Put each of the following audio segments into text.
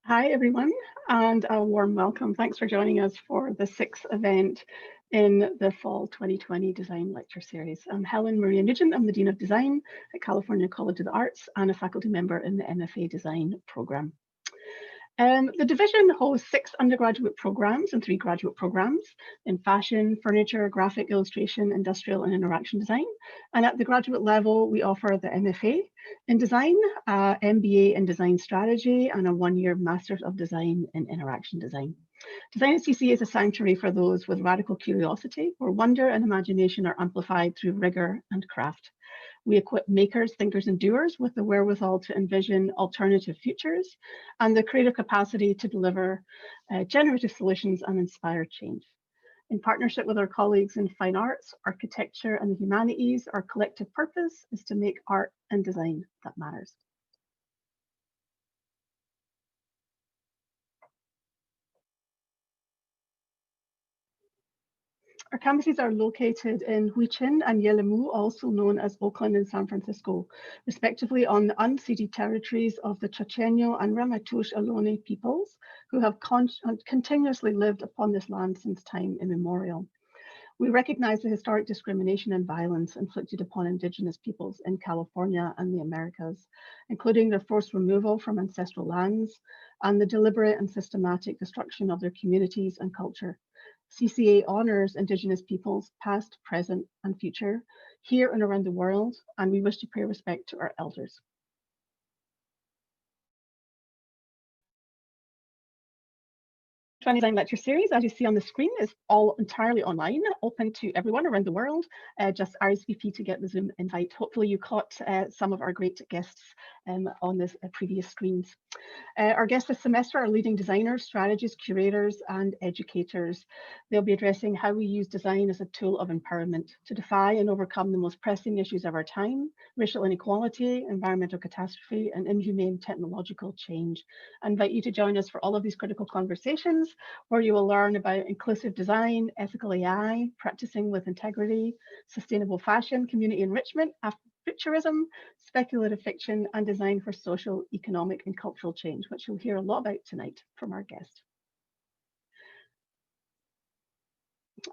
Hi, everyone, and a warm welcome. Thanks for joining us for the sixth event in the Fall 2020 Design Lecture Series. I'm Helen Maria Nugent. I'm the Dean of Design at California College of the Arts and a faculty member in the MFA Design program. The division hosts 6 undergraduate programs and 3 graduate programs in fashion, furniture, graphic illustration, industrial and interaction design. And at the graduate level, we offer the MFA in design, MBA in design strategy, and a 1-year Masters of Design in interaction design. Design at CCA is a sanctuary for those with radical curiosity, where wonder and imagination are amplified through rigor and craft. We equip makers, thinkers, and doers with the wherewithal to envision alternative futures and the creative capacity to deliver generative solutions and inspire change. In partnership with our colleagues in fine arts, architecture, and the humanities, our collective purpose is to make art and design that matters. Our campuses are located in Huichin and Yelemu, also known as Oakland and San Francisco, respectively on the unceded territories of the Chochenyo and Ramaytush Ohlone peoples, who have continuously lived upon this land since time immemorial. We recognize the historic discrimination and violence inflicted upon Indigenous peoples in California and the Americas, including their forced removal from ancestral lands and the deliberate and systematic destruction of their communities and culture. CCA honors Indigenous peoples past, present, and future here and around the world, and we wish to pay respect to our elders. Design lecture series, as you see on the screen, is all entirely online, open to everyone around the world. Just RSVP to get the Zoom invite. Hopefully you caught some of our great guests on this previous screens. Our guests this semester are leading designers, strategists, curators, and educators. They'll be addressing how we use design as a tool of empowerment to defy and overcome the most pressing issues of our time: racial inequality, environmental catastrophe, and inhumane technological change. I invite you to join us for all of these critical conversations, where you will learn about inclusive design, ethical AI, practicing with integrity, sustainable fashion, community enrichment, Afrofuturism, speculative fiction, and design for social, economic, and cultural change, which you'll hear a lot about tonight from our guest.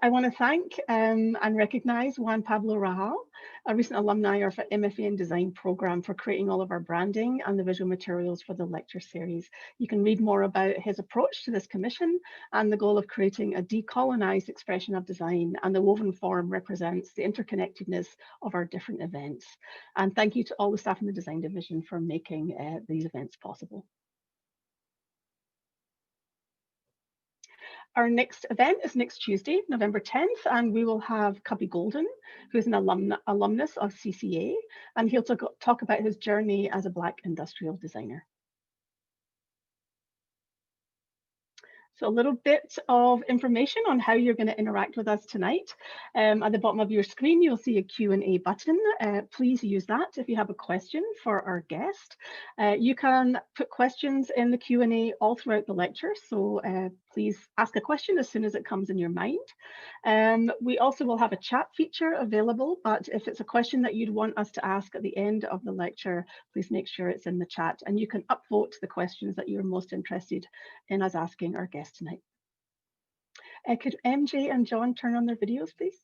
I want to thank and recognize Juan Pablo Rahal, a recent alumni of our MFA in Design program, for creating all of our branding and the visual materials for the lecture series. You can read more about his approach to this commission and the goal of creating a decolonized expression of design, and the woven form represents the interconnectedness of our different events. And thank you to all the staff in the design division for making these events possible. Our next event is next Tuesday, November 10th, and we will have Cubby Golden, who is an alumnus of CCA, and he'll talk about his journey as a Black industrial designer. So a little bit of information on how you're going to interact with us tonight. At the bottom of your screen, you'll see a Q&A button. Please use that if you have a question for our guest. You can put questions in the Q&A all throughout the lecture, so please ask a question as soon as it comes in your mind. We also will have a chat feature available, but if it's a question that you'd want us to ask at the end of the lecture, please make sure it's in the chat, and you can upvote the questions that you're most interested in us asking our guest tonight. Could MJ and John turn on their videos, please?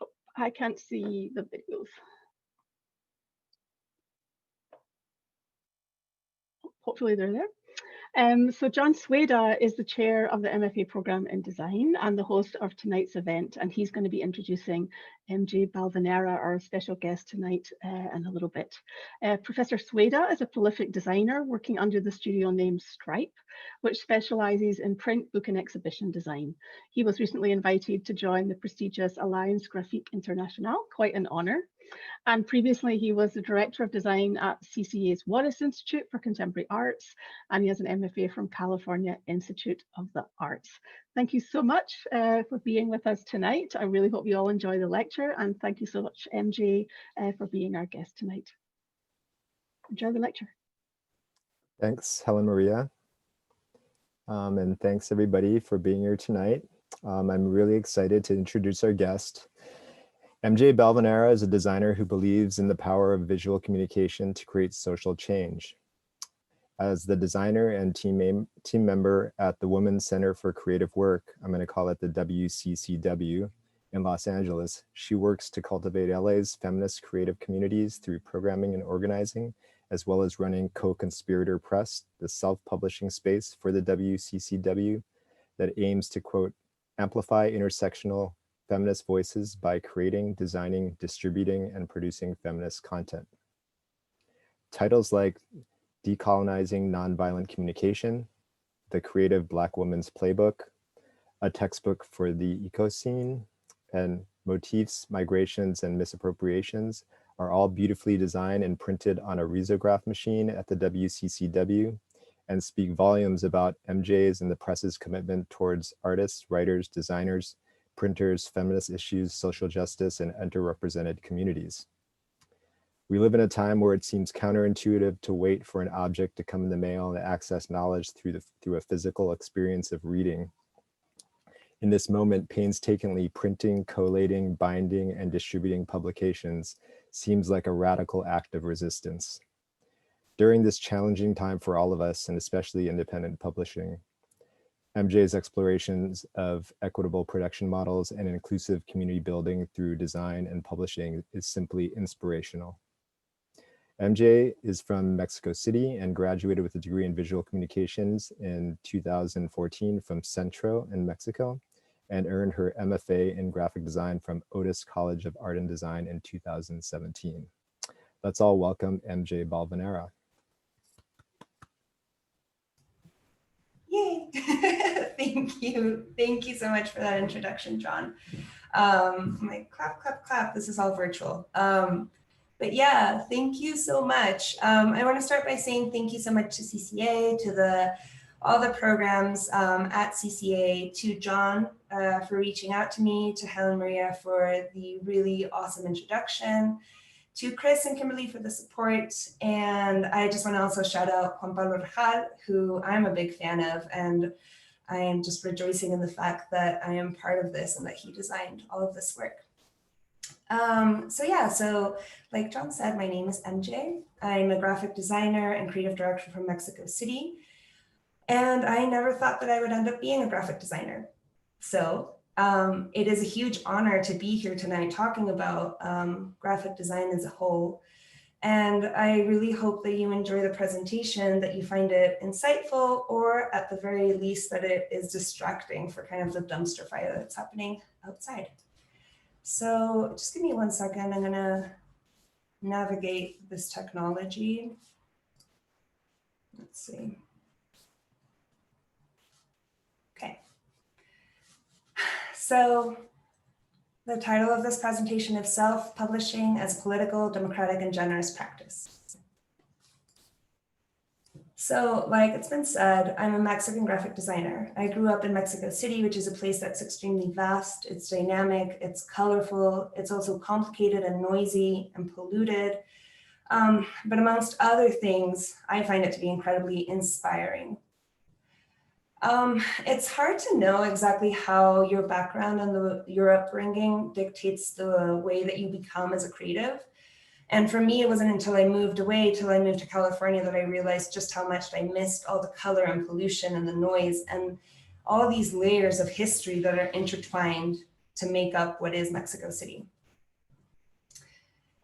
Oh, I can't see the videos. Hopefully they're there. So John Sweda is the chair of the MFA program in design and the host of tonight's event, and he's going to be introducing MJ Balvanera, our special guest tonight, in a little bit. Professor Sweda is a prolific designer working under the studio name Stripe, which specializes in print, book, and exhibition design. He was recently invited to join the prestigious Alliance Graphique Internationale, quite an honor. And previously, he was the Director of Design at CCA's Otis Institute for Contemporary Arts, and he has an MFA from California Institute of the Arts. Thank you so much for being with us tonight. I really hope you all enjoy the lecture, and thank you so much, MJ, for being our guest tonight. Enjoy the lecture. Thanks, Helen Maria. And thanks everybody for being here tonight. I'm really excited to introduce our guest. MJ Balvanera is a designer who believes in the power of visual communication to create social change. As the designer and team member at the Women's Center for Creative Work, I'm going to call it the WCCW, in Los Angeles, she works to cultivate LA's feminist creative communities through programming and organizing, as well as running Co-Conspirator Press, the self-publishing space for the WCCW that aims to, quote, amplify intersectional feminist voices by creating, designing, distributing, and producing feminist content. Titles like Decolonizing Nonviolent Communication, The Creative Black Woman's Playbook, A Textbook for the Ecoscene, and Motifs, Migrations, and Misappropriations are all beautifully designed and printed on a risograph machine at the WCCW and speak volumes about MJ's and the press's commitment towards artists, writers, designers, printers, feminist issues, social justice, and underrepresented communities. We live in a time where it seems counterintuitive to wait for an object to come in the mail and access knowledge through a physical experience of reading. In this moment, painstakingly printing, collating, binding, and distributing publications seems like a radical act of resistance. During this challenging time for all of us, and especially independent publishing, MJ's explorations of equitable production models and inclusive community building through design and publishing is simply inspirational. MJ is from Mexico City and graduated with a degree in visual communications in 2014 from Centro in Mexico, and earned her MFA in graphic design from Otis College of Art and Design in 2017. Let's all welcome MJ Balvanera. Yay! Thank you. Thank you so much for that introduction, John. I'm like, clap, clap, clap. This is all virtual. But yeah, thank you so much. I want to start by saying thank you so much to CCA, to all the programs at CCA, to John for reaching out to me, to Helen Maria for the really awesome introduction, to Chris and Kimberly for the support. And I just want to also shout out Juan Pablo Rajal, who I'm a big fan of, and I am just rejoicing in the fact that I am part of this and that he designed all of this work. So like John said, my name is MJ. I'm a graphic designer and creative director from Mexico City. And I never thought that I would end up being a graphic designer. So it is a huge honor to be here tonight talking about graphic design as a whole. And I really hope that you enjoy the presentation, that you find it insightful, or at the very least that it is distracting for kind of the dumpster fire that's happening outside. So just give me 1 second. I'm gonna navigate this technology. Let's see. Okay. So the title of this presentation is Self-Publishing as Political, Democratic, and Generous Practice. So like it's been said, I'm a Mexican graphic designer. I grew up in Mexico City, which is a place that's extremely vast. It's dynamic, it's colorful, it's also complicated and noisy and polluted. But amongst other things, I find it to be incredibly inspiring. It's hard to know exactly how your background and your upbringing dictates the way that you become as a creative. And for me, it wasn't until I moved away, till I moved to California, that I realized just how much I missed all the color and pollution and the noise and all these layers of history that are intertwined to make up what is Mexico City.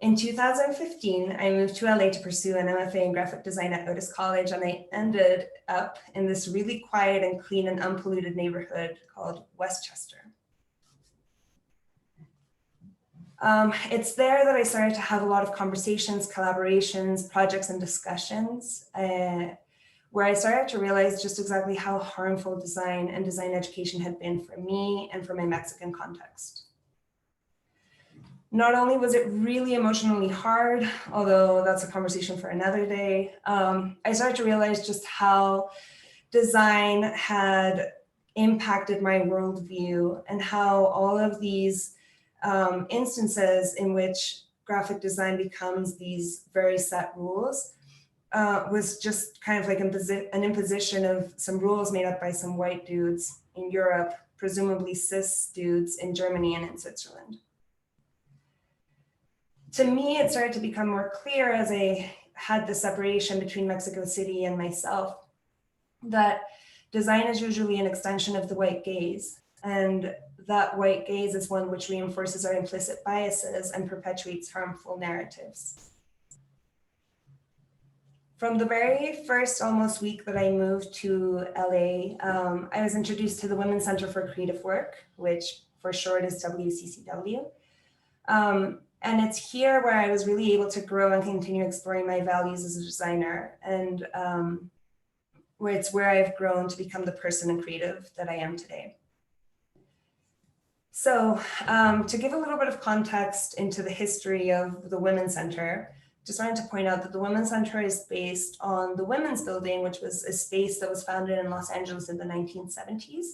In 2015, I moved to LA to pursue an MFA in graphic design at Otis College, and I ended up in this really quiet and clean and unpolluted neighborhood called Westchester. It's there that I started to have a lot of conversations, collaborations, projects, and discussions, where I started to realize just exactly how harmful design and design education had been for me and for my Mexican context. Not only was it really emotionally hard, although that's a conversation for another day, I started to realize just how design had impacted my worldview and how all of these instances in which graphic design becomes these very set rules was just kind of like an imposition of some rules made up by some white dudes in Europe, presumably cis dudes in Germany and in Switzerland. To me, it started to become more clear as I had the separation between Mexico City and myself that design is usually an extension of the white gaze. And that white gaze is one which reinforces our implicit biases and perpetuates harmful narratives. From the very first almost week that I moved to LA, I was introduced to the Women's Center for Creative Work, which for short is WCCW. And it's here where I was really able to grow and continue exploring my values as a designer, and where I've grown to become the person and creative that I am today. So to give a little bit of context into the history of the Women's Center, just wanted to point out that the Women's Center is based on the Women's Building, which was a space that was founded in Los Angeles in the 1970s.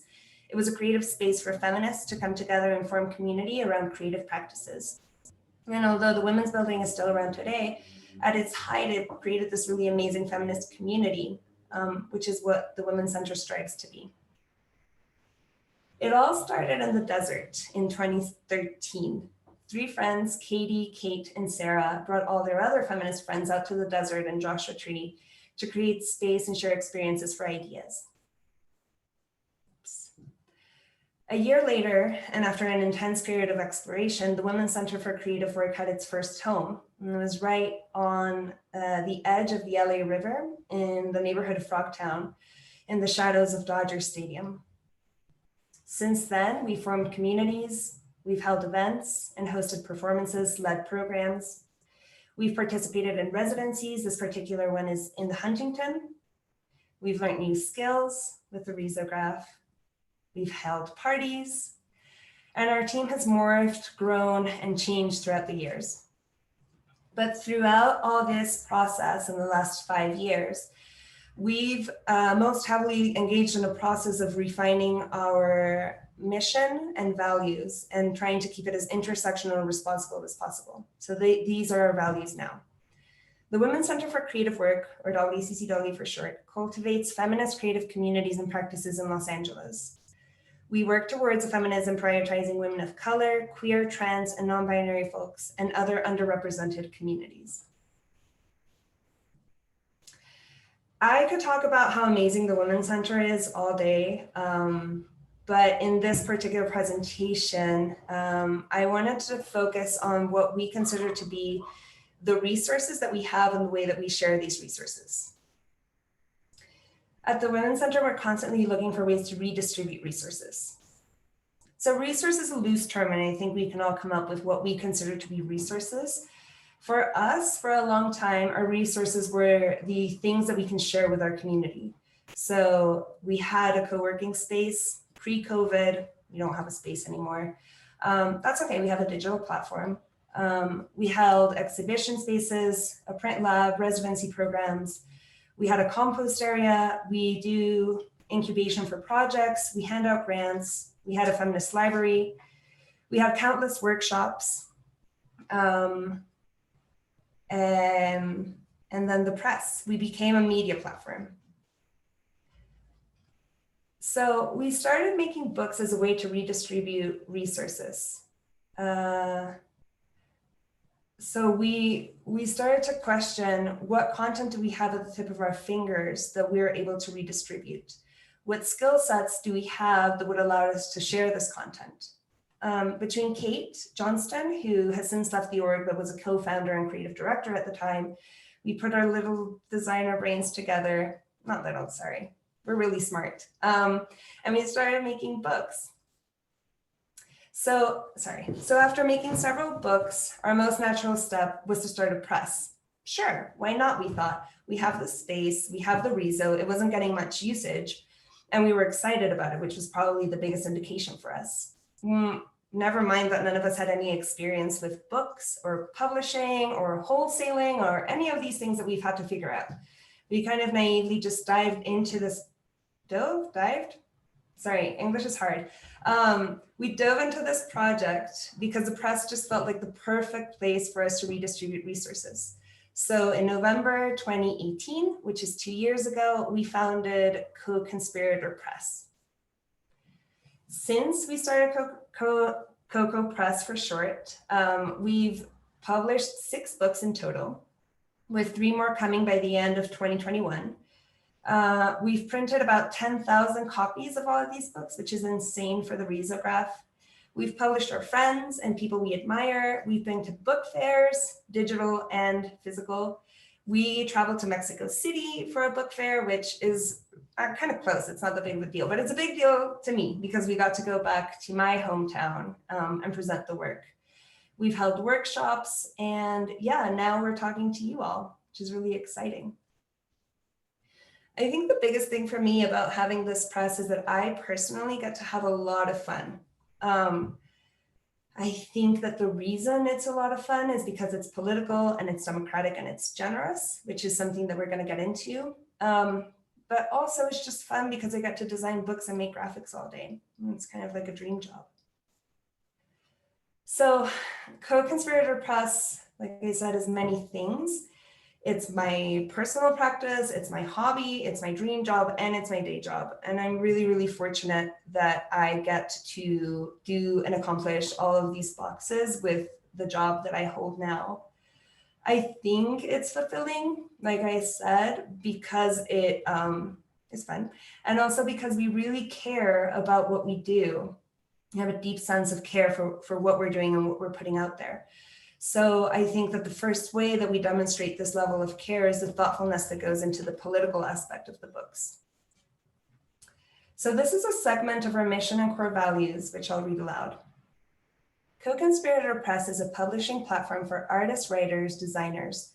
It was a creative space for feminists to come together and form community around creative practices. And although the Women's Building is still around today, at its height, it created this really amazing feminist community, which is what the Women's Center strives to be. It all started in the desert in 2013. 3 friends, Katie, Kate, and Sarah, brought all their other feminist friends out to the desert and Joshua Tree to create space and share experiences for ideas. Oops. A year later, and after an intense period of exploration, the Women's Center for Creative Work had its first home. And it was right on the edge of the LA River in the neighborhood of Frogtown, in the shadows of Dodger Stadium. Since then, we formed communities, we've held events and hosted performances, led programs. We've participated in residencies. This particular one is in the Huntington. We've learned new skills with the risograph. We've held parties, and our team has morphed, grown, and changed throughout the years. But throughout all this process in the last 5 years, we've most heavily engaged in a process of refining our mission and values and trying to keep it as intersectional and responsible as possible. So these are our values now. The Women's Center for Creative Work, or WCCW for short, cultivates feminist creative communities and practices in Los Angeles. We work towards a feminism prioritizing women of color, queer, trans, and non-binary folks, and other underrepresented communities. I could talk about how amazing the Women's Center is all day, but in this particular presentation, I wanted to focus on what we consider to be the resources that we have and the way that we share these resources. At the Women's Center, we're constantly looking for ways to redistribute resources. So resource is a loose term, and I think we can all come up with what we consider to be resources. For us, for a long time, our resources were the things that we can share with our community. So we had a co-working space pre-COVID. We don't have a space anymore. That's okay, we have a digital platform. We held exhibition spaces, a print lab, residency programs. We had a compost area. We do incubation for projects. We hand out grants. We had a feminist library. We had countless workshops. And then the press. We became a media platform. So we started making books as a way to redistribute resources. So we started to question, what content do we have at the tip of our fingers that we're able to redistribute? What skill sets do we have that would allow us to share this content? Between Kate Johnston, who has since left the org but was a co-founder and creative director at the time, we put our little designer brains together, not little, sorry, we're really smart. And we started making books. So after making several books, our most natural step was to start a press. Sure, why not, we thought. We have the space, we have the reso, it wasn't getting much usage, and we were excited about it, which was probably the biggest indication for us. Never mind that none of us had any experience with books or publishing or wholesaling or any of these things that we've had to figure out. We kind of naively just dived into this, Sorry, English is hard. We dove into this project because the press just felt like the perfect place for us to redistribute resources. So in November 2018, which is 2 years ago, we founded Co-Conspirator Press. Since we started Coco Press for short, we've published 6 books in total, with 3 more coming by the end of 2021. We've printed about 10,000 copies of all of these books, which is insane for the risograph. We've published our friends and people we admire. We've been to book fairs, digital and physical. We traveled to Mexico City for a book fair, which is kind of close. It's not that big of a deal, but it's a big deal to me because we got to go back to my hometown and present the work. We've held workshops, and yeah, now we're talking to you all, which is really exciting. I think the biggest thing for me about having this press is that I personally get to have a lot of fun. I think that the reason it's a lot of fun is because it's political and it's democratic and it's generous, which is something that we're going to get into. But also it's just fun because I get to design books and make graphics all day. It's kind of like a dream job. So Co-Conspirator Press, like I said, is many things. It's my personal practice, it's my hobby, it's my dream job, and it's my day job. And I'm really, really fortunate that I get to do and accomplish all of these boxes with the job that I hold now. I think it's fulfilling, like I said, because it is fun. And also because we really care about what we do. We have a deep sense of care for what we're doing and what we're putting out there. So I think that the first way that we demonstrate this level of care is the thoughtfulness that goes into the political aspect of the books. So this is a segment of our mission and core values, which I'll read aloud. Co-Conspirator Press is a publishing platform for artists, writers, designers,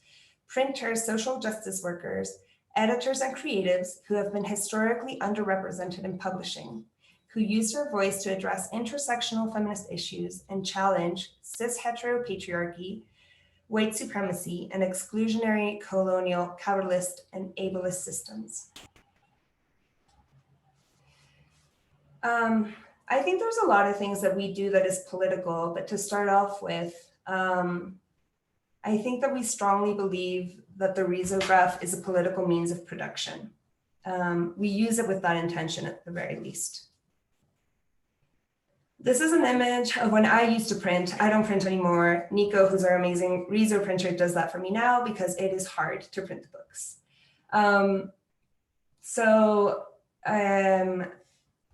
printers, social justice workers, editors, and creatives who have been historically underrepresented in publishing, who use their voice to address intersectional feminist issues and challenge cis-heteropatriarchy, white supremacy, and exclusionary, colonial, capitalist, and ableist systems. I think there's a lot of things that we do that is political, but to start off with, I think that we strongly believe that the risograph is a political means of production. We use it with that intention at the very least. This is an image of when I used to print. I don't print anymore. Nico, who's our amazing Riso printer, does that for me now because it is hard to print the books.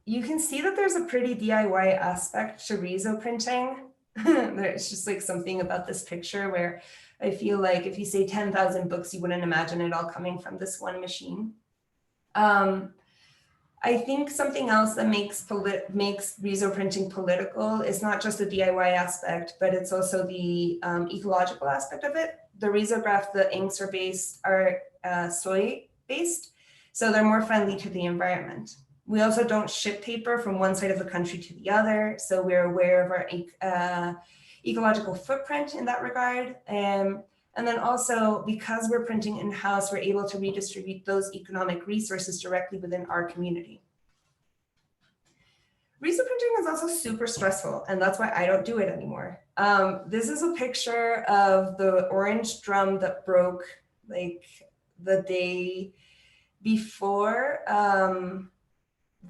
You can see that there's a pretty DIY aspect to Riso printing. There's just like something about this picture where I feel like if you say 10,000 books, you wouldn't imagine it all coming from this one machine. I think something else that makes Riso printing political is not just the DIY aspect, but it's also the ecological aspect of it. The risograph, the inks are soy-based, so they're more friendly to the environment. We also don't ship paper from one side of the country to the other, so we're aware of our ecological footprint in that regard. And then also, because we're printing in-house, we're able to redistribute those economic resources directly within our community. Riso printing is also super stressful, and that's why I don't do it anymore. This is a picture of the orange drum that broke like the day before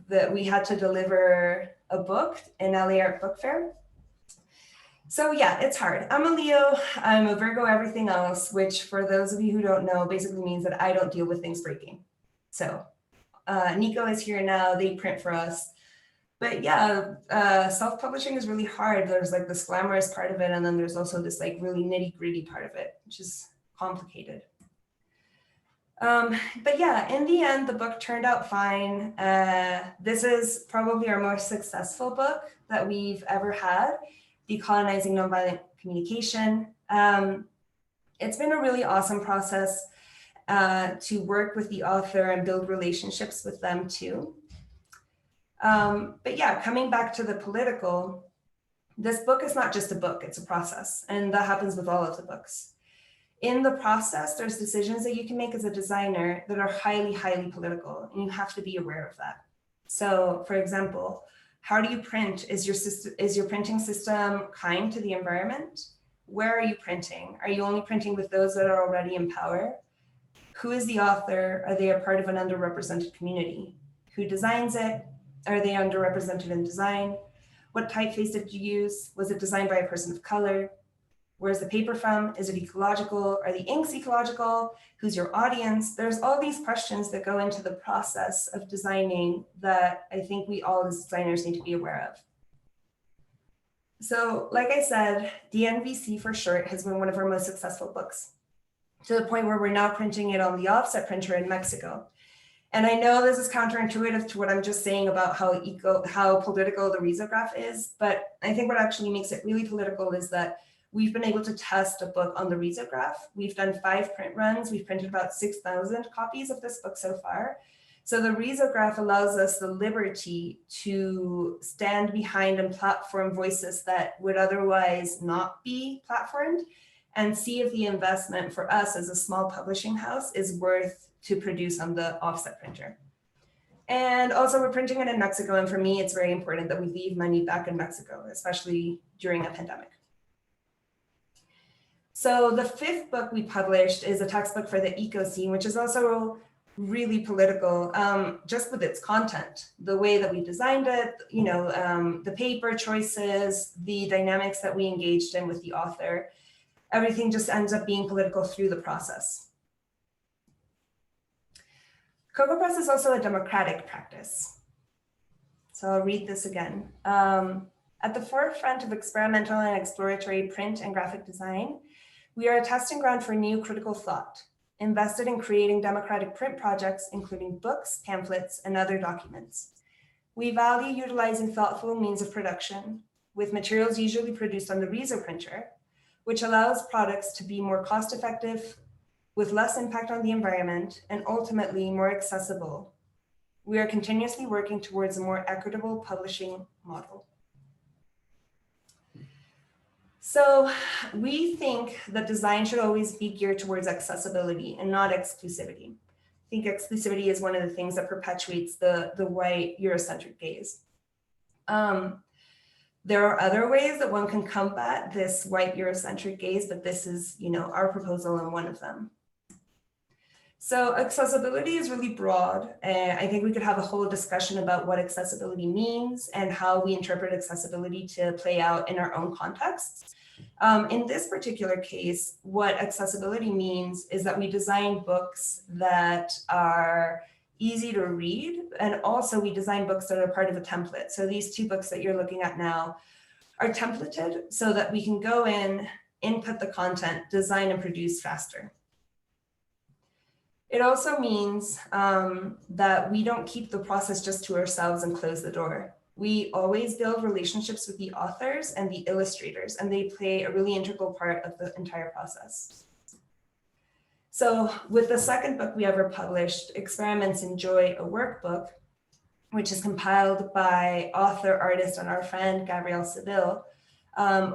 that we had to deliver a book in LA Art Book Fair. So yeah, it's hard. I'm a Leo, I'm a Virgo, everything else, which for those of you who don't know, basically means that I don't deal with things breaking. So Nico is here now, they print for us. But yeah, self-publishing is really hard. There's like this glamorous part of it, and then there's also this like really nitty-gritty part of it, which is complicated. But yeah, in the end, the book turned out fine. This is probably our most successful book that we've ever had. Decolonizing Nonviolent Communication. It's been a really awesome process to work with the author and build relationships with them too. But yeah, coming back to the political, this book is not just a book, it's a process. And that happens with all of the books. In the process, there's decisions that you can make as a designer that are highly, highly political, and you have to be aware of that. So for example, how do you print? Is your printing system kind to the environment? Where are you printing? Are you only printing with those that are already in power? Who is the author? Are they a part of an underrepresented community? Who designs it? Are they underrepresented in design? What typeface did you use? Was it designed by a person of color? Where's the paper from? Is it ecological? Are the inks ecological? Who's your audience? There's all these questions that go into the process of designing that I think we all as designers need to be aware of. So like I said, DNVC for short has been one of our most successful books, to the point where we're now printing it on the offset printer in Mexico. And I know this is counterintuitive to what I'm just saying about how political the risograph is, but I think what actually makes it really political is that we've been able to test a book on the risograph. We've done 5 print runs. We've printed about 6,000 copies of this book so far. So the risograph allows us the liberty to stand behind and platform voices that would otherwise not be platformed, and see if the investment for us as a small publishing house is worth to produce on the offset printer. And also we're printing it in Mexico. And for me, it's very important that we leave money back in Mexico, especially during a pandemic. So the 5th book we published is a textbook for the eco scene, which is also really political, just with its content, the way that we designed it, you know, the paper choices, the dynamics that we engaged in with the author, everything just ends up being political through the process. Coco Press is also a democratic practice. So I'll read this again. At the forefront of experimental and exploratory print and graphic design, we are a testing ground for new critical thought, invested in creating democratic print projects, including books, pamphlets, and other documents. We value utilizing thoughtful means of production, with materials usually produced on the Riso printer, which allows products to be more cost-effective, with less impact on the environment, and ultimately more accessible. We are continuously working towards a more equitable publishing model. So we think that design should always be geared towards accessibility and not exclusivity. I think exclusivity is one of the things that perpetuates the white Eurocentric gaze. There are other ways that one can combat this white Eurocentric gaze, but this is, you know, our proposal and one of them. So accessibility is really broad. And I think we could have a whole discussion about what accessibility means and how we interpret accessibility to play out in our own contexts. In this particular case, what accessibility means is that we design books that are easy to read, and also we design books that are part of a template. So these 2 books that you're looking at now are templated so that we can go in, input the content, design and produce faster. It also means that we don't keep the process just to ourselves and close the door. We always build relationships with the authors and the illustrators, and they play a really integral part of the entire process. So with the 2nd book we ever published, Experiments in Joy, a workbook, which is compiled by author, artist, and our friend, Gabrielle Seville,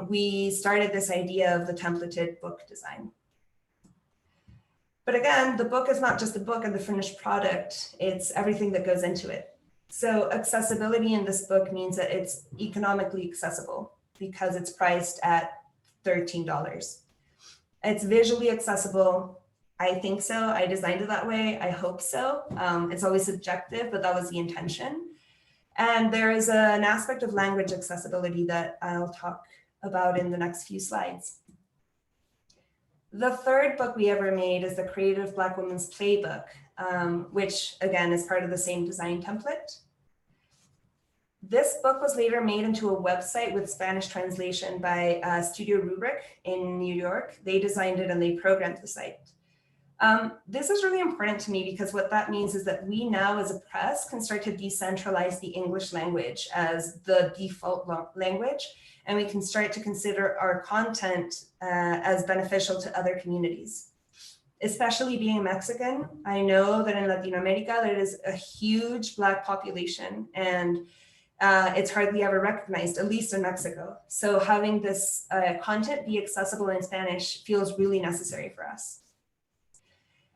we started this idea of the templated book design. But again, the book is not just a book and the finished product, it's everything that goes into it. So accessibility in this book means that it's economically accessible because it's priced at $13. It's visually accessible. I think so. I designed it that way. I hope so. It's always subjective, but that was the intention. And there is an aspect of language accessibility that I'll talk about in the next few slides. The 3rd book we ever made is the Creative Black Women's Playbook, which again is part of the same design template. This book was later made into a website with Spanish translation by Studio Rubric in New York. They designed it and they programmed the site. This is really important to me because what that means is that we now as a press can start to decentralize the English language as the default language, and we can start to consider our content as beneficial to other communities. Especially being Mexican, I know that in Latin America, there is a huge Black population, and it's hardly ever recognized, at least in Mexico. So having this content be accessible in Spanish feels really necessary for us.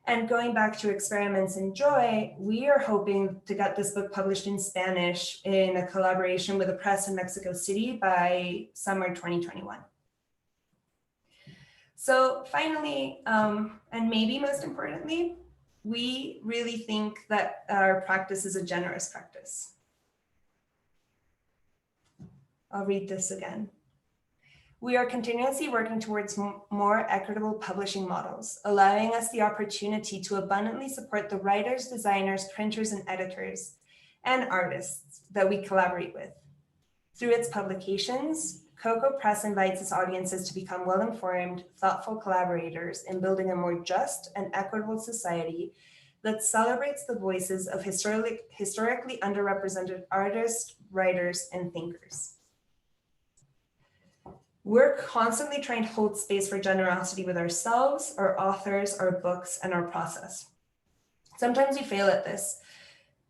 And going back to Experiments in Joy, we are hoping to get this book published in Spanish in a collaboration with a press in Mexico City by summer 2021. So finally, and maybe most importantly, we really think that our practice is a generous practice. I'll read this again. We are continuously working towards more equitable publishing models, allowing us the opportunity to abundantly support the writers, designers, printers, and editors, and artists that we collaborate with. Through its publications, Coco Press invites its audiences to become well-informed, thoughtful collaborators in building a more just and equitable society that celebrates the voices of historically underrepresented artists, writers, and thinkers. We're constantly trying to hold space for generosity with ourselves, our authors, our books, and our process. Sometimes we fail at this.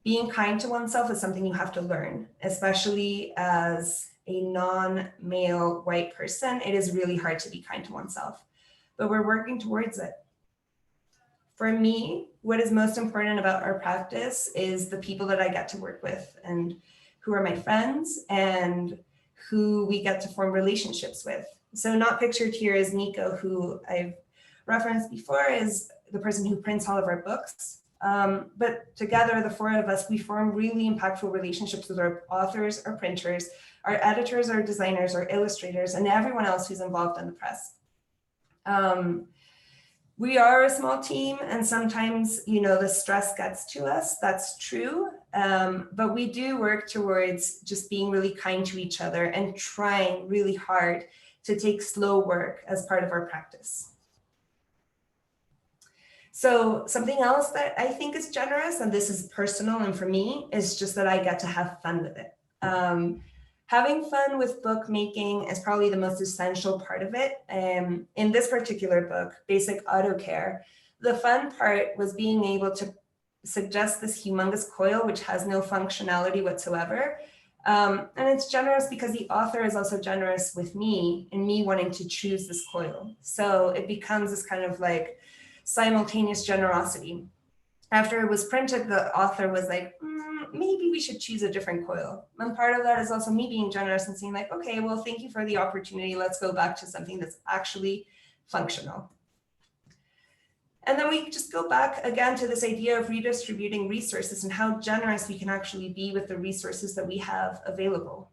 Being kind to oneself is something you have to learn, especially as a non-male white person. It is really hard to be kind to oneself, but we're working towards it. For me, what is most important about our practice is the people that I get to work with and who are my friends and who we get to form relationships with. So not pictured here is Nico, who I've referenced before, is the person who prints all of our books. But together, the four of us, we form really impactful relationships with our authors, our printers, our editors, our designers, our illustrators, and everyone else who's involved in the press. We are a small team, and sometimes, the stress gets to us. That's true. But we do work towards just being really kind to each other and trying really hard to take slow work as part of our practice. So something else that I think is generous, and this is personal and for me, is just that I get to have fun with it. Having fun with bookmaking is probably the most essential part of it. In this particular book, Basic Auto Care, the fun part was being able to suggest this humongous coil, which has no functionality whatsoever. And it's generous because the author is also generous with me and me wanting to choose this coil. So it becomes this kind of like simultaneous generosity. After it was printed, the author was like, maybe we should choose a different coil. And part of that is also me being generous and saying like, okay, well, thank you for the opportunity. Let's go back to something that's actually functional. And then we just go back again to this idea of redistributing resources and how generous we can actually be with the resources that we have available.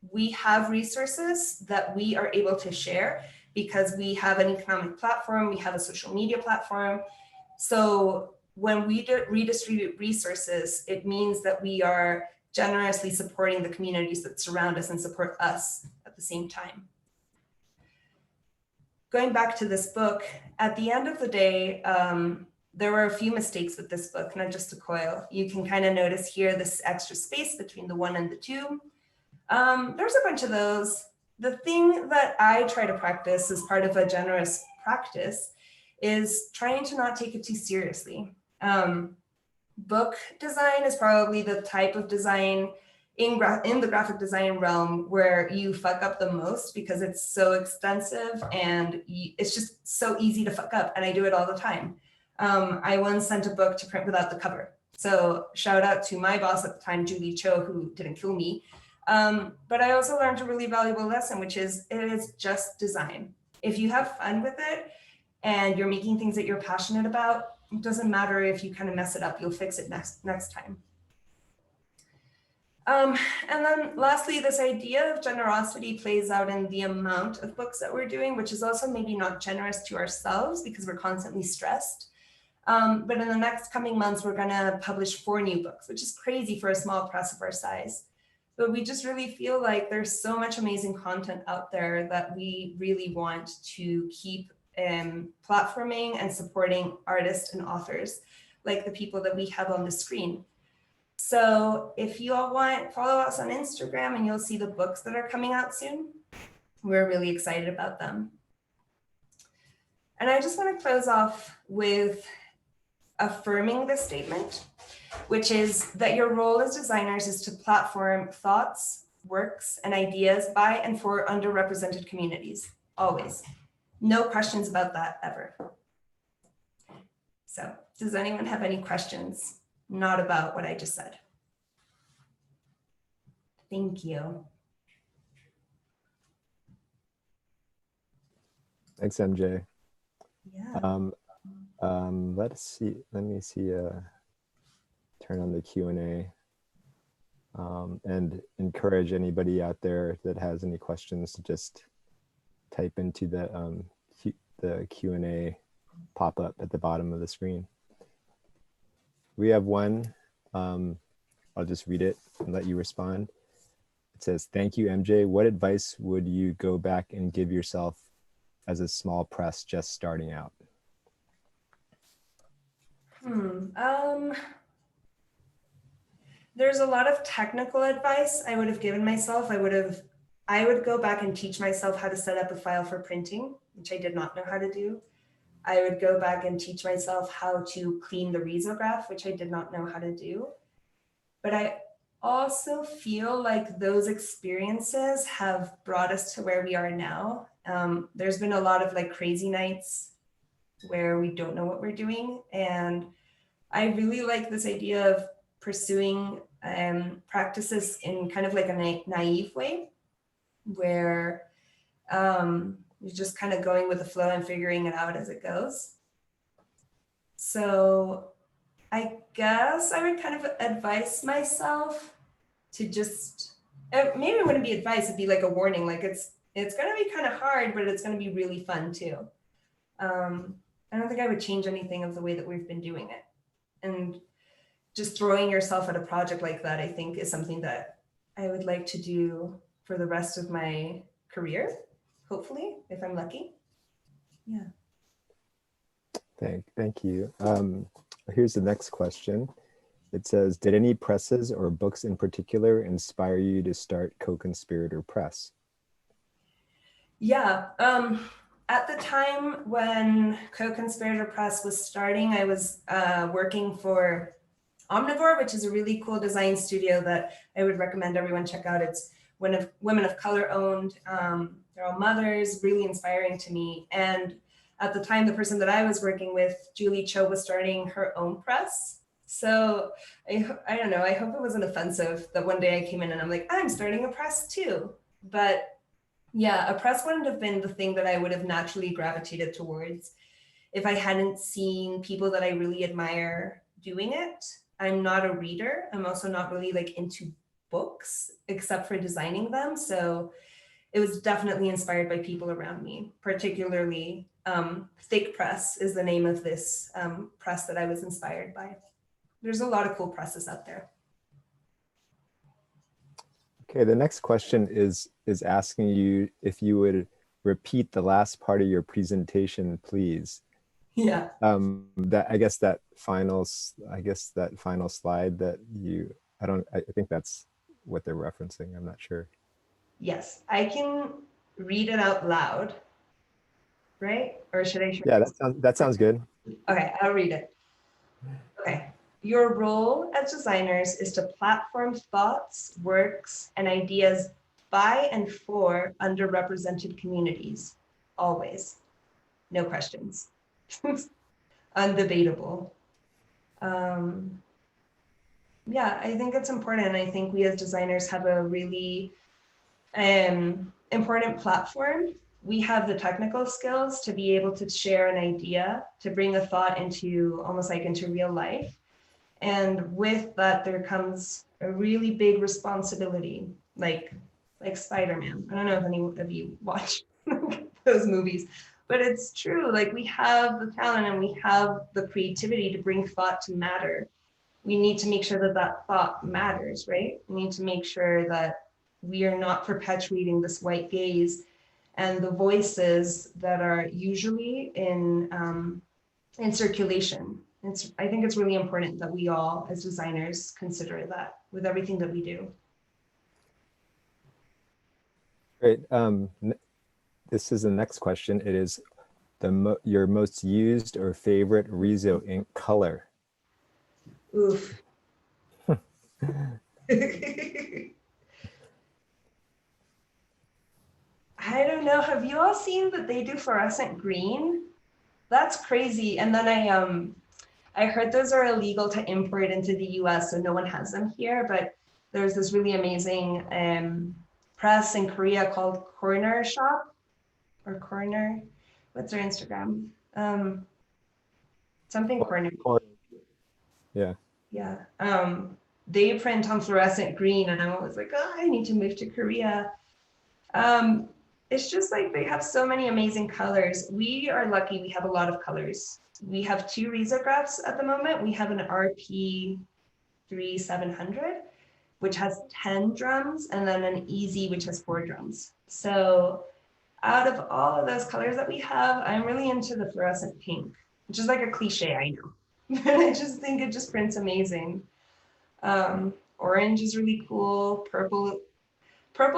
We have resources that we are able to share because we have an economic platform, we have a social media platform. So when we redistribute resources, it means that we are generously supporting the communities that surround us and support us at the same time. Going back to this book, at the end of the day, there were a few mistakes with this book, not just a coil. You can kind of notice here this extra space between the 1 and the 2. There's a bunch of those. The thing that I try to practice as part of a generous practice is trying to not take it too seriously. Book design is probably the type of design in the graphic design realm where you fuck up the most because it's so extensive and it's just so easy to fuck up. And I do it all the time. I once sent a book to print without the cover. So shout out to my boss at the time, Julie Cho, who didn't kill me. But I also learned a really valuable lesson, which is it is just design. If you have fun with it and you're making things that you're passionate about, it doesn't matter if you kind of mess it up, you'll fix it next time. And then lastly, this idea of generosity plays out in the amount of books that we're doing, which is also maybe not generous to ourselves because we're constantly stressed. But in the next coming months, we're gonna publish 4 new books, which is crazy for a small press of our size. But we just really feel like there's so much amazing content out there that we really want to keep platforming and supporting artists and authors like the people that we have on the screen. So if you all want, follow us on Instagram and you'll see the books that are coming out soon. We're really excited about them. And I just want to close off with affirming this statement, which is that your role as designers is to platform thoughts, works, and ideas by and for underrepresented communities, always. No questions about that ever. So does anyone have any questions? Not about what I just said. Thank you. Thanks, MJ. Yeah. Let me see, turn on the Q&A. and encourage anybody out there that has any questions to just type into the Q&A pop-up at the bottom of the screen. We have one. I'll just read it and let you respond. It says, "Thank you, MJ. What advice would you go back and give yourself as a small press just starting out?" There's a lot of technical advice I would have given myself. I would go back and teach myself how to set up a file for printing, which I did not know how to do. I would go back and teach myself how to clean the risograph, which I did not know how to do. But I also feel like those experiences have brought us to where we are now. There's been a lot of like crazy nights where we don't know what we're doing. And I really like this idea of pursuing practices in kind of like a naive way, where you're just kind of going with the flow and figuring it out as it goes. So I guess I would kind of advise myself to just, maybe it wouldn't be advice, it'd be like a warning, like it's gonna be kind of hard, but it's gonna be really fun too. I don't think I would change anything of the way that we've been doing it. And just throwing yourself at a project like that, I think, is something that I would like to do for the rest of my career, hopefully, if I'm lucky. Yeah. Thank you. Here's the next question. It says, "Did any presses or books in particular inspire you to start Co-Conspirator Press?" Yeah. At the time when Co-Conspirator Press was starting, I was working for Omnivore, which is a really cool design studio that I would recommend everyone check out. It's women of color owned. They're all mothers, really inspiring to me. And at the time, the person that I was working with, Julie Cho, was starting her own press. So I don't know, I hope it wasn't offensive that one day I came in and I'm like, I'm starting a press too. But yeah, a press wouldn't have been the thing that I would have naturally gravitated towards if I hadn't seen people that I really admire doing it. I'm not a reader. I'm also not really like into books except for designing them. So it was definitely inspired by people around me, particularly Thick Press is the name of this press that I was inspired by. There's a lot of cool presses out there. Okay, the next question is asking you if you would repeat the last part of your presentation, please. Yeah. I guess that final slide that you, I think that's what they're referencing. I'm not sure. Yes, I can read it out loud, right? Or should I? Yeah, that sounds good. Okay, I'll read it. Okay. Your role as designers is to platform thoughts, works, and ideas by and for underrepresented communities, always. No questions. Undebatable. Yeah, I think it's important. I think we as designers have a really important platform. We have the technical skills to be able to share an idea, to bring a thought into almost like into real life. And with that, there comes a really big responsibility, like Spider-Man. I don't know if any of you watch those movies, but it's true. Like, we have the talent and we have the creativity to bring thought to matter. We need to make sure that that thought matters, right? We need to make sure that we are not perpetuating this white gaze and the voices that are usually in circulation. I think it's really important that we all, as designers, consider that with everything that we do. Great. This is the next question. It is your most used or favorite Riso ink color. Oof. I don't know. Have you all seen that they do fluorescent green? That's crazy. And then I heard those are illegal to import into the US, so no one has them here, but there's this really amazing press in Korea called Corner Shop or Corner. What's their Instagram? Something Corner. Yeah. Yeah. they print on fluorescent green, and I'm always like, oh, I need to move to Korea. It's just like they have so many amazing colors. We are lucky, we have a lot of colors. We have 2 risographs at the moment. We have an RP 3700, which has 10 drums, and then an Easy, which has 4 drums. So out of all of those colors that we have, I'm really into the fluorescent pink, which is like a cliche, I know. But I just think it just prints amazing. Orange is really cool. Purple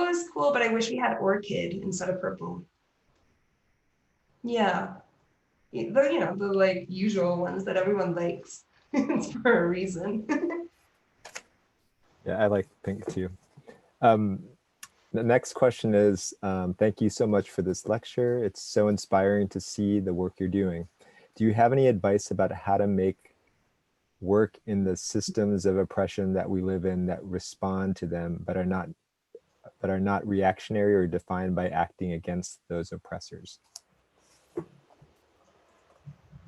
is cool, but I wish we had orchid instead of purple. Yeah, the like usual ones that everyone likes. It's for a reason. Yeah, I like pink too. The next question is, thank you so much for this lecture. It's so inspiring to see the work you're doing. Do you have any advice about how to make work in the systems of oppression that we live in that respond to them, but are not reactionary or defined by acting against those oppressors?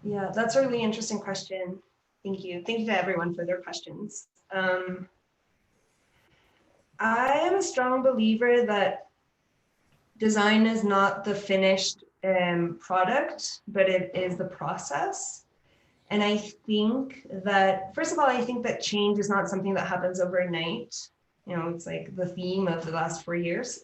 Yeah, that's a really interesting question. Thank you. Thank you to everyone for their questions. I am a strong believer that design is not the finished product, but it is the process. And I think that, first of all, I think that change is not something that happens overnight. It's like the theme of the last 4 years.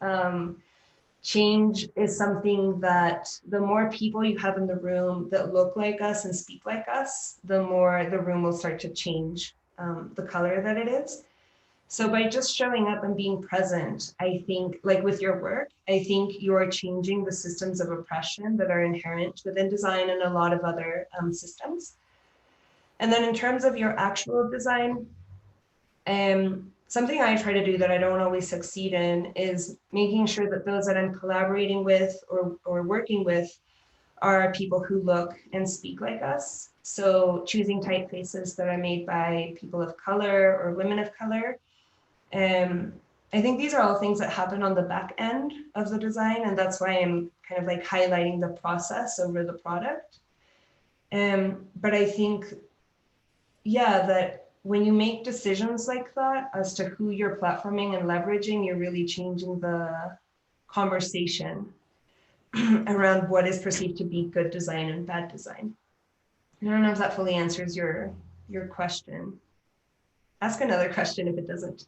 Change is something that the more people you have in the room that look like us and speak like us, the more the room will start to change the color that it is. So by just showing up and being present, I think, like with your work, I think you're changing the systems of oppression that are inherent within design and a lot of other systems. And then in terms of your actual design, something I try to do that I don't always succeed in is making sure that those that I'm collaborating with or working with are people who look and speak like us. So choosing typefaces that are made by people of color or women of color. I think these are all things that happen on the back end of the design, and that's why I'm kind of like highlighting the process over the product. But I think, yeah, that when you make decisions like that as to who you're platforming and leveraging, you're really changing the conversation around what is perceived to be good design and bad design. I don't know if that fully answers your question. Ask another question if it doesn't.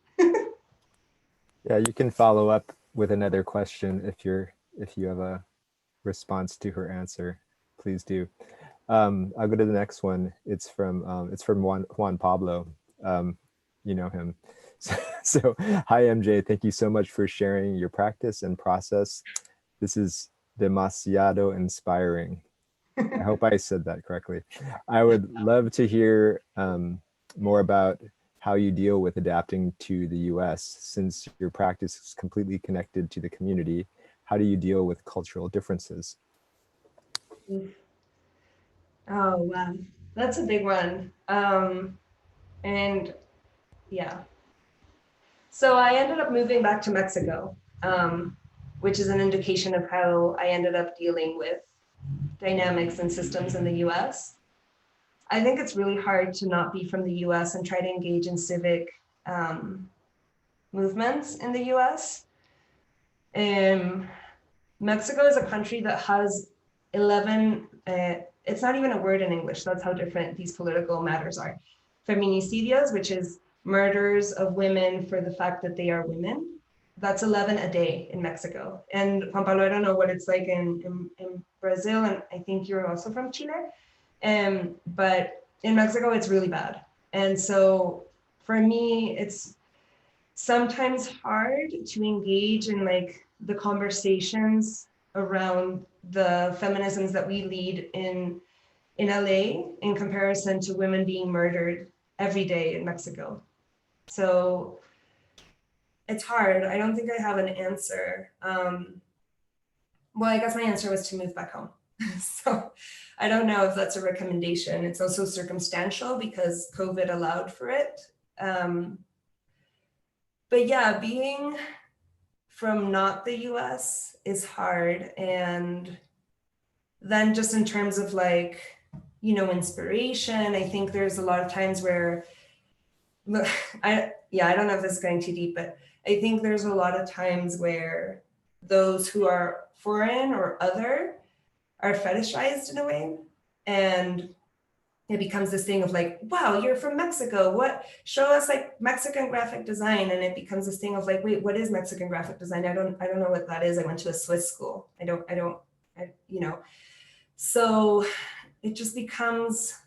Yeah, you can follow up with another question if you have a response to her answer. Please do. I'll go to the next one. It's from Juan Pablo. You know him. So hi MJ, thank you so much for sharing your practice and process. This is demasiado inspiring. I hope I said that correctly. I would love to hear more about how you deal with adapting to the US, since your practice is completely connected to the community. How do you deal with cultural differences? Oh, wow. That's a big one. And yeah. So I ended up moving back to Mexico, which is an indication of how I ended up dealing with dynamics and systems in the US. I think it's really hard to not be from the US and try to engage in civic movements in the US. Mexico is a country that has 11, it's not even a word in English, that's how different these political matters are. Feminicidios, which is murders of women for the fact that they are women. That's 11 a day in Mexico. And Juan Pablo, I don't know what it's like in Brazil, and I think you're also from Chile. But in Mexico, it's really bad. And so for me, it's sometimes hard to engage in like the conversations around the feminisms that we lead in LA in comparison to women being murdered every day in Mexico. So it's hard. I don't think I have an answer. Well, I guess my answer was to move back home. So I don't know if that's a recommendation. It's also circumstantial because COVID allowed for it. But yeah, being from not the US is hard. And then just in terms of like, you know, inspiration, I think there's a lot of times where look, I don't know if this is going too deep, but I think there's a lot of times where those who are foreign or other are fetishized in a way. And it becomes this thing of like, wow, you're from Mexico. What? Show us like Mexican graphic design. And it becomes this thing of like, wait, what is Mexican graphic design? I don't know what that is. I went to a Swiss school. You know. So it just becomes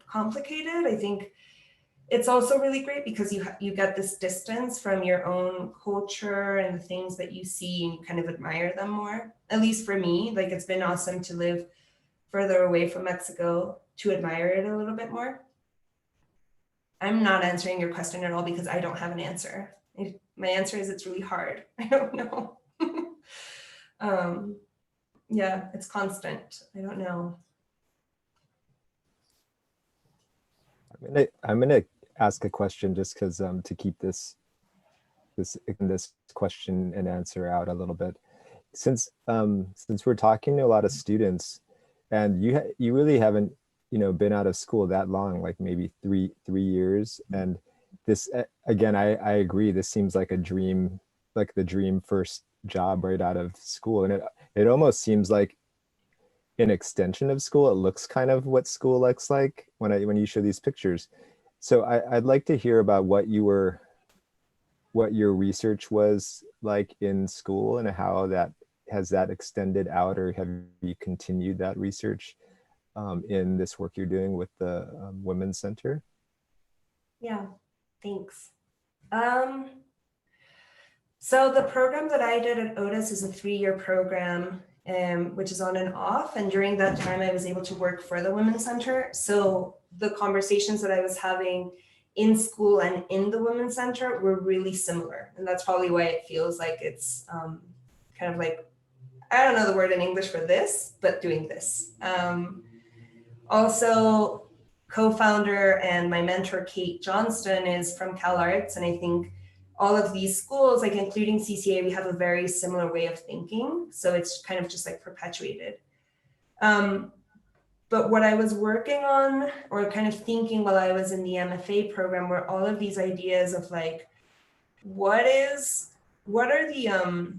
complicated. I think it's also really great because you get this distance from your own culture and the things that you see, and you kind of admire them more. At least for me, like it's been awesome to live further away from Mexico to admire it a little bit more. I'm not answering your question at all because I don't have an answer. My answer is it's really hard. I don't know. Yeah, it's constant. I don't know. I'm gonna ask a question just because to keep this question and answer out a little bit. Since we're talking to a lot of students, and you really haven't been out of school that long, like maybe three years, and this again, I agree, this seems like a dream, like the dream first job right out of school, and it almost seems like an extension of school. It looks kind of what school looks like when you show these pictures. So I'd like to hear about what your research was like in school and how that has extended out, or have you continued that research in this work you're doing with the Women's Center? Yeah, thanks. So the program that I did at Otis is a 3-year program, which is on and off. And during that time, I was able to work for the Women's Center. So the conversations that I was having in school and in the Women's Center were really similar. And that's probably why it feels like it's kind of like, I don't know the word in English for this, but doing this. Also, co-founder and my mentor, Kate Johnston, is from CalArts. And I think all of these schools, like including CCA, we have a very similar way of thinking. So it's kind of just like perpetuated. But what I was working on, or kind of thinking while I was in the MFA program, were all of these ideas of like, what are the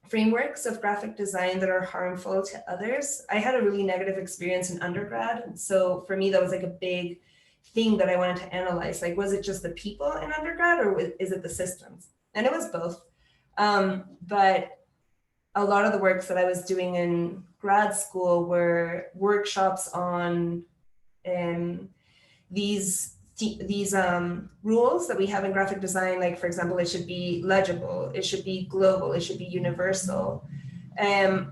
frameworks of graphic design that are harmful to others? I had a really negative experience in undergrad. So for me, that was like a big thing that I wanted to analyze. Like, was it just the people in undergrad, or is it the systems? And it was both. But a lot of the works that I was doing in grad school were workshops on these rules that we have in graphic design. Like, for example, it should be legible, it should be global, it should be universal. And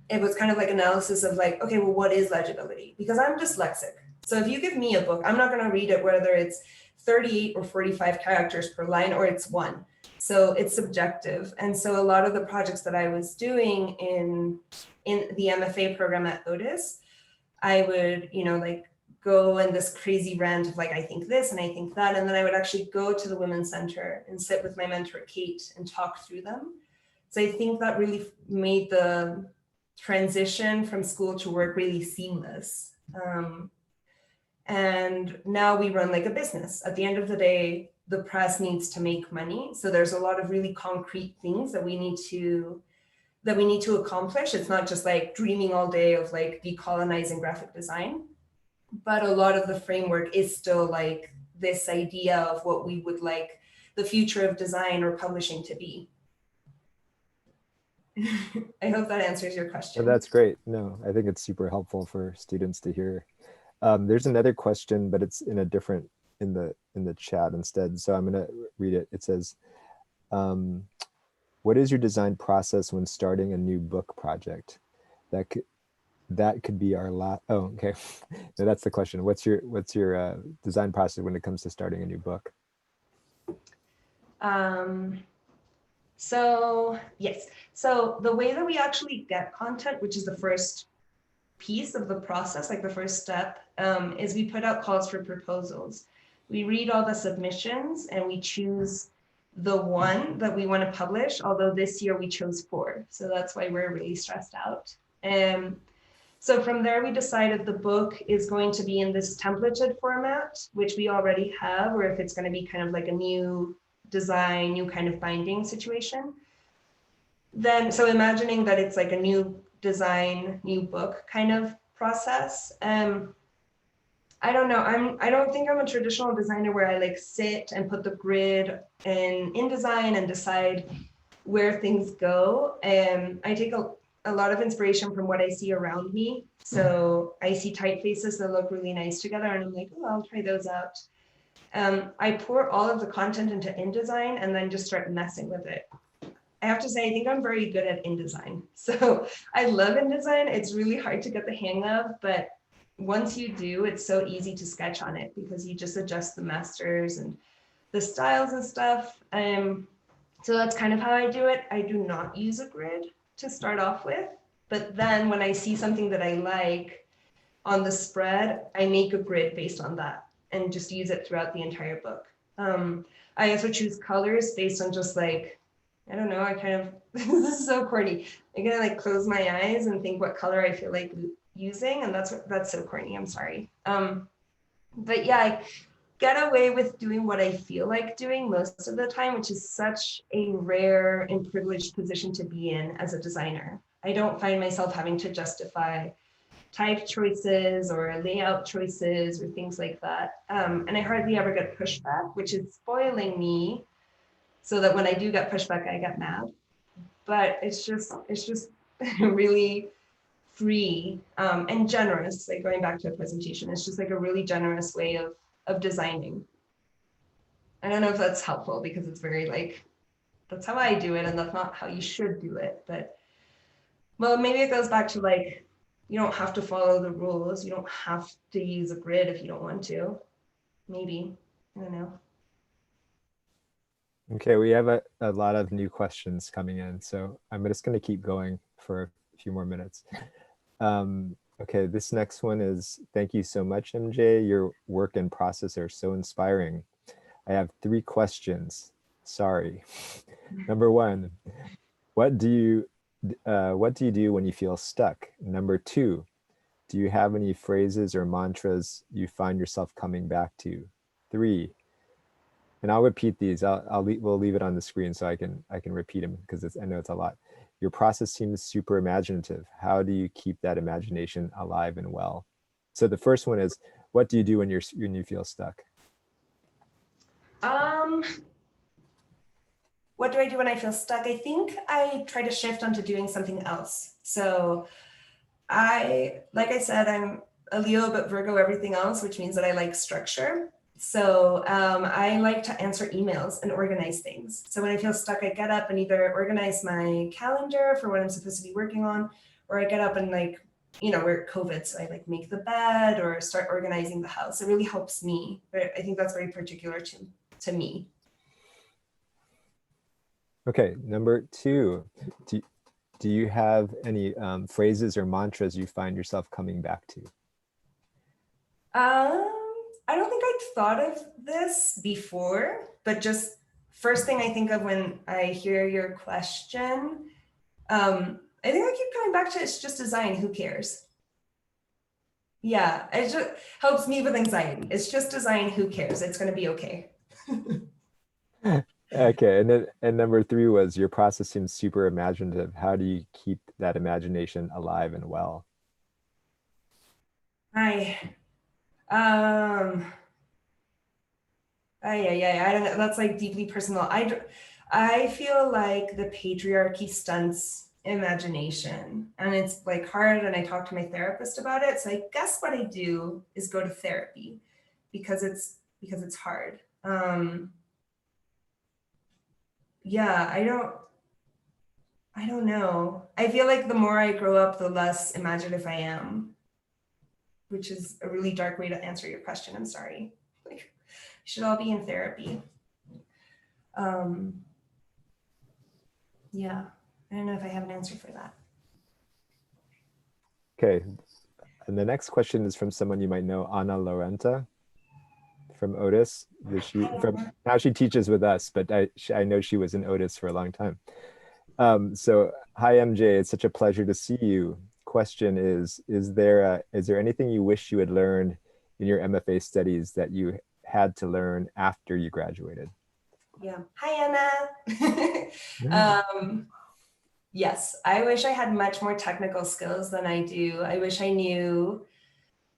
it was kind of like analysis of like, okay, well, what is legibility? Because I'm dyslexic. So if you give me a book, I'm not going to read it whether it's 38 or 45 characters per line, or it's 1. So it's subjective. And so a lot of the projects that I was doing in the MFA program at Otis, I would, like go in this crazy rant of like, I think this and I think that. And then I would actually go to the Women's Center and sit with my mentor, Kate, and talk through them. So I think that really made the transition from school to work really seamless. And now we run like a business. At the end of the day, the press needs to make money. So there's a lot of really concrete things that we need to accomplish. It's not just like dreaming all day of like decolonizing graphic design, but a lot of the framework is still like this idea of what we would like the future of design or publishing to be. I hope that answers your question. Oh, that's great. No, I think it's super helpful for students to hear. There's another question, but it's in a different, in the chat instead. So I'm gonna read it. It says, what is your design process when starting a new book project? That could be our last, oh, okay. No, that's the question. What's your design process when it comes to starting a new book? So yes, so the way that we actually get content, which is the first piece of the process, like the first step, is we put out calls for proposals. We read all the submissions and we choose the one that we want to publish, although this year we chose 4. So that's why we're really stressed out. So from there, we decided the book is going to be in this templated format, which we already have, or if it's going to be kind of like a new design, new kind of binding situation. Then, so imagining that it's like a new design, new book kind of process. I don't know. I don't think I'm a traditional designer where I like sit and put the grid in InDesign and decide where things go. I take a lot of inspiration from what I see around me. So I see typefaces that look really nice together, and I'm like, oh, I'll try those out. I pour all of the content into InDesign and then just start messing with it. I have to say, I think I'm very good at InDesign. So I love InDesign. It's really hard to get the hang of, but once you do, it's so easy to sketch on it because you just adjust the masters and the styles and stuff. So that's kind of how I do it. I do not use a grid to start off with, but then when I see something that I like on the spread, I make a grid based on that and just use it throughout the entire book. I also choose colors based on just like, I don't know, I kind of, this is so corny. I'm gonna like close my eyes and think what color I feel like using, and that's so corny, I'm sorry. But yeah, I get away with doing what I feel like doing most of the time, which is such a rare and privileged position to be in as a designer. I don't find myself having to justify type choices or layout choices or things like that. And I hardly ever get pushback, which is spoiling me so that when I do get pushback, I get mad. But it's just really free and generous, like going back to a presentation, it's just like a really generous way of designing. I don't know if that's helpful because it's very like, that's how I do it and that's not how you should do it. But well, maybe it goes back to like, you don't have to follow the rules. You don't have to use a grid if you don't want to. Maybe, I don't know. Okay, we have a lot of new questions coming in, so I'm just going to keep going for a few more minutes. Okay, this next one is, thank you so much, MJ. Your work and process are so inspiring. I have 3 questions. Sorry. Number 1, what do you do when you feel stuck? Number 2, do you have any phrases or mantras you find yourself coming back to? 3, and I'll repeat these. We'll leave it on the screen so I can repeat them because I know it's a lot. Your process seems super imaginative. How do you keep that imagination alive and well? So the first one is, what do you do when you feel stuck? What do I do when I feel stuck? I think I try to shift onto doing something else. So like I said, I'm a Leo, but Virgo everything else, which means that I like structure. So I like to answer emails and organize things. So when I feel stuck, I get up and either organize my calendar for what I'm supposed to be working on, or I get up and like, you know, we're COVID, so I like make the bed or start organizing the house. It really helps me, but I think that's very particular to me. Okay, number 2, do you have any phrases or mantras you find yourself coming back to? I don't think I'd thought of this before, but just first thing I think of when I hear your question, I think I keep coming back to it's just design, who cares? Yeah, it just helps me with anxiety. It's just design, who cares? It's going to be okay. Okay, and number 3 was, your process seems super imaginative. How do you keep that imagination alive and well? I don't know. That's like deeply personal. I feel like the patriarchy stunts imagination, and it's like hard. And I talk to my therapist about it. So I guess what I do is go to therapy because it's hard. Yeah, I don't know. I feel like the more I grow up, the less imaginative I am, which is a really dark way to answer your question. I'm sorry. Like, we should all be in therapy. Yeah, I don't know if I have an answer for that. Okay, and the next question is from someone you might know, Ana Lorenta from Otis. Now she teaches with us, but I know she was in Otis for a long time. So hi MJ, it's such a pleasure to see you. question is there anything you wish you had learned in your MFA studies that you had to learn after you graduated? Yeah. Hi, Anna. Yes, I wish I had much more technical skills than I do. I wish I knew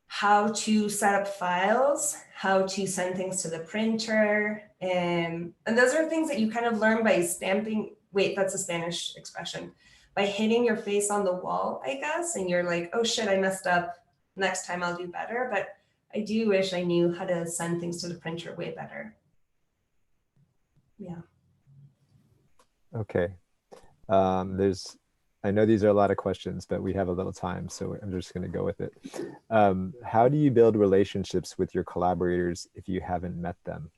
how to set up files, how to send things to the printer. And those are things that you kind of learn by stamping. Wait, that's a Spanish expression. By hitting your face on the wall, I guess. And you're like, oh shit, I messed up. Next time I'll do better. But I do wish I knew how to send things to the printer way better. Yeah. Okay. I know these are a lot of questions, but we have a little time, so I'm just going to go with it. How do you build relationships with your collaborators if you haven't met them?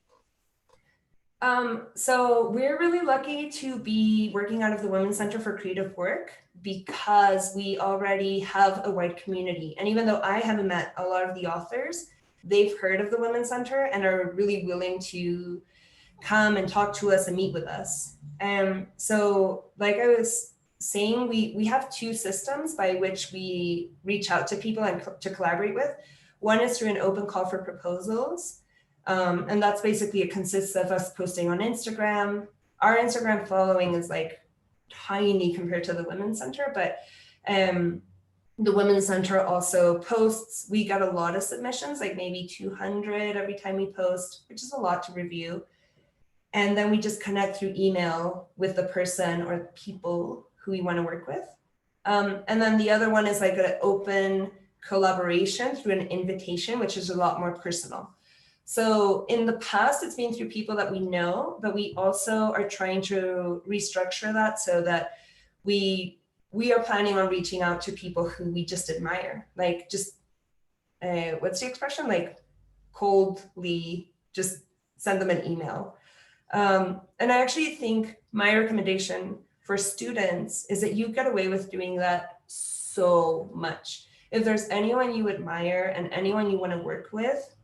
So we're really lucky to be working out of the Women's Center for Creative Work because we already have a wide community. And even though I haven't met a lot of the authors, they've heard of the Women's Center and are really willing to come and talk to us and meet with us. So like I was saying, we have two systems by which we reach out to people and to collaborate with. One is through an open call for proposals. And that's basically, it consists of us posting on Instagram. Our Instagram following is like tiny compared to the Women's Center, but the Women's Center also posts. We got a lot of submissions, like maybe 200 every time we post, which is a lot to review. And then we just connect through email with the person or people who we want to work with. And then the other one is like an open collaboration through an invitation, which is a lot more personal. So in the past, it's been through people that we know, but we also are trying to restructure that so that we are planning on reaching out to people who we just admire, like just, what's the expression? Like coldly just send them an email. And I actually think my recommendation for students is that you get away with doing that so much. If there's anyone you admire and anyone you want to work with,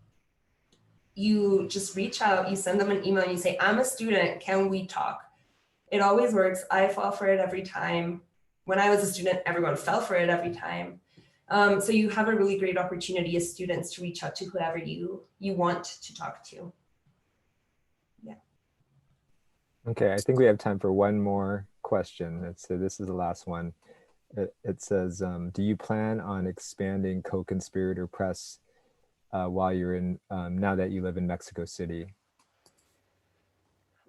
you just reach out, you send them an email and you say, I'm a student, can we talk? It always works. I fall for it every time. When I was a student, everyone fell for it every time. So you have a really great opportunity as students to reach out to whoever you want to talk to. Yeah. Okay, I think we have time for one more question. So this is the last one. It says, do you plan on expanding Co-Conspirator Press while you're in, now that you live in Mexico City?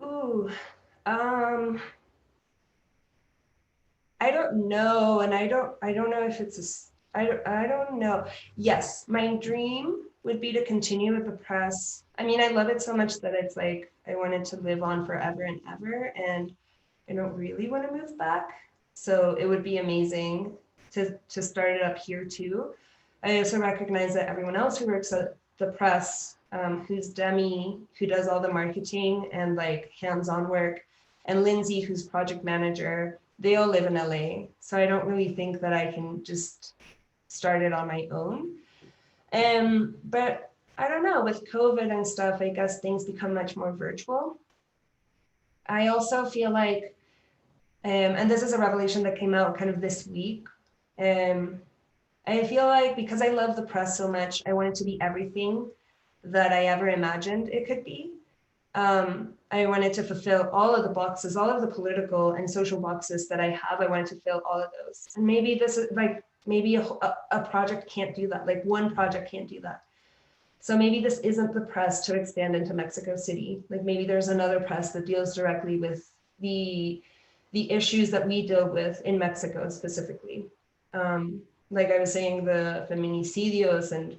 Ooh, I don't know, and I don't know if it's I don't know. Yes, my dream would be to continue with the press. I mean, I love it so much that it's like I want it to live on forever and ever, and I don't really want to move back. So it would be amazing to start it up here too. I also recognize that everyone else who works at the press, who's Demi, who does all the marketing and like hands-on work, and Lindsay, who's project manager, they all live in LA. So I don't really think that I can just start it on my own. But I don't know, with COVID and stuff, I guess things become much more virtual. I also feel like, and this is a revelation that came out kind of this week, I feel like because I love the press so much, I want it to be everything that I ever imagined it could be. I wanted to fulfill all of the boxes, all of the political and social boxes that I have. I wanted to fill all of those. And maybe this is like, maybe a project can't do that. Like one project can't do that. So maybe this isn't the press to expand into Mexico City. Like maybe there's another press that deals directly with the issues that we deal with in Mexico specifically. Like I was saying, the feminicidios, and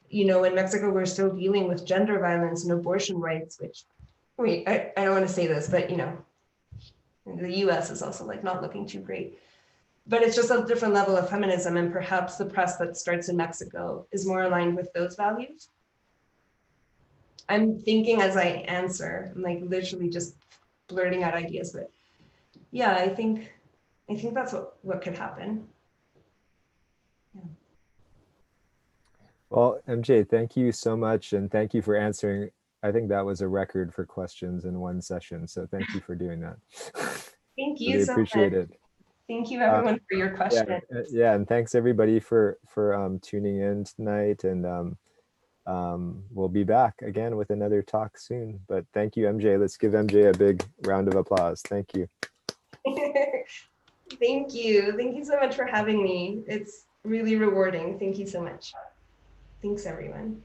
you know, in Mexico, we're still dealing with gender violence and abortion rights, which, wait, I don't want to say this, but you know, the US is also like not looking too great. But it's just a different level of feminism, and perhaps the press that starts in Mexico is more aligned with those values. I'm thinking as I answer, I'm like literally just blurting out ideas, but yeah, I think that's what could happen. Yeah. Well, MJ, thank you so much. And thank you for answering. I think that was a record for questions in one session. So thank you for doing that. Thank you Really so appreciate much. it. Thank you everyone for your questions. Yeah, and thanks everybody for tuning in tonight, and we'll be back again with another talk soon. But thank you, MJ. Let's give MJ a big round of applause. Thank you. Thank you. Thank you so much for having me. It's really rewarding. Thank you so much. Thanks, everyone.